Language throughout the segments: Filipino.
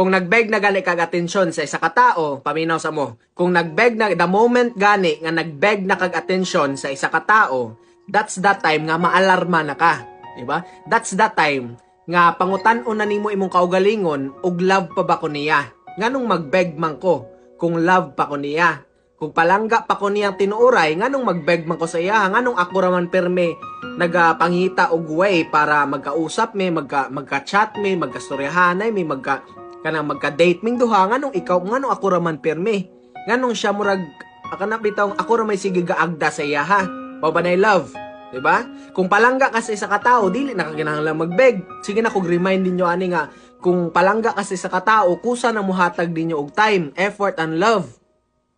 Kung nagbeg na gani kag atensyon sa isa ka tao, paminaw sa mo. Kung nagbeg na, the moment gani nga nagbeg na kag atensyon sa isa ka tao, that's that time nga maalarma na ka. Diba? That's that time nga pangutan-on na nimo imong kaugalingon, ug love pa ba ko niya? Nganong magbeg man ko kung love pa ko niya? Kung palangga pa ko niyang tinuuray, nganong magbeg man ko sa iya? Nganong ako raman perme nagapangita og way para magkausap me, magka-chat me, magkastoryahanay me, magka-date ming duha, nganong ikaw, nganong ako raman perme? Nganong siya murag akana bitaw ako ra may sige gaagda sa iya ha? Babanay love, 'di ba? Kung palangga ka sa isa ka tawo, dili na ka kinahanglan magbeg. Sige na kog remind ninyo ani nga kung palangga ka sa isa ka tawo, kusa na muhatag ninyo og time, effort and love.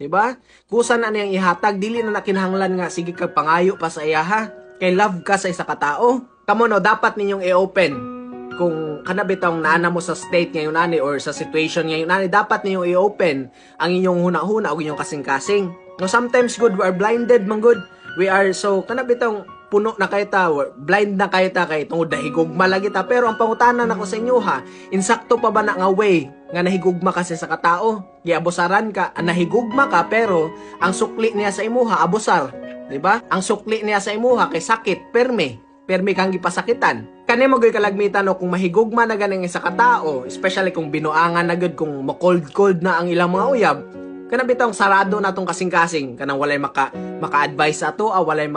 'Di ba? Kusa na niyang ihatag, dili na nakinahanglan nga sige kag pangayo pa sa iya ha. Kay love ka sa isa ka tao. Kamo no, dapat ninyong i-open kung kana bitong naana mo sa state ngayon ani or sa situation ngayon ani, dapat ninyong i-open ang inyong huna-huna o inyong kasing-kasing. No, sometimes good we are blinded man good. We are so kana bitong puno na kay ta, blind na kay ta kay tungod nahigugma lagi ta. Pero ang pangutanan nako sa inyo ha, insakto pa ba na nga way nga nahigugma kasi sa katao? Giabosaran ka, nahigugma ka pero ang sukli niya sa imuha abosar, di ba? Ang sukli niya sa imuha kay sakit, permi kang gipasakitan. Kani mo gyud kalagmitan no, kung mahigugma na ganing isa ka tao, especially kung binuangan na gud, kung cold na ang ilang mga uyab, kana bitong sarado na tong kasing-kasing, kanang walay maka-advise sa to, walay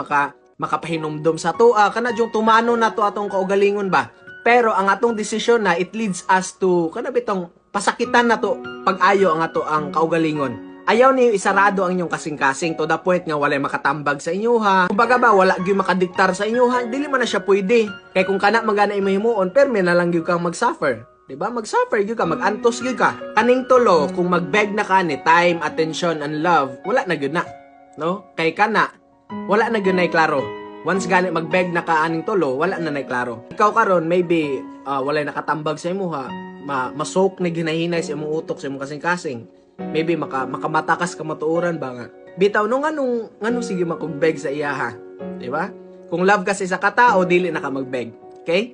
makapahinumdom sa to, kana yung tumano na to atong kaugalingon ba. Pero ang atong desisyon na it leads us to kana bitong pasakitan na to pag-ayo ang ato ang kaugalingon. Ayaw niyo isarado ang inyong kasing-kasing to the point nga walay makatambag sa inyo ha. Kumbaga ba wala gyud makadiktar sa inyo ha, dili man na siya pwede. Kay kung kana magana imahimuon, perme na lang gyud kang mag-suffer. 'Di ba? Mag-suffer gyud ka, mag-antos gyud ka. Kaning tulo kung magbeg na ka ni time, attention and love, wala na gyud na. No? Kay kana wala na gyud na klaro. Once gani magbeg na ka aning tulo, wala na klaro. Ikaw karon maybe walay nakatambag sa imo ha. Masok na ginahinay sa imong utok sa imong kasing-kasing. Maybe makamatakas ka matuoran ba nga. Bitaw no nganong sige makugbeg sa iya ha. Di ba? Kung love ka sa isa ka tao, dili na ka magbeg. Okay?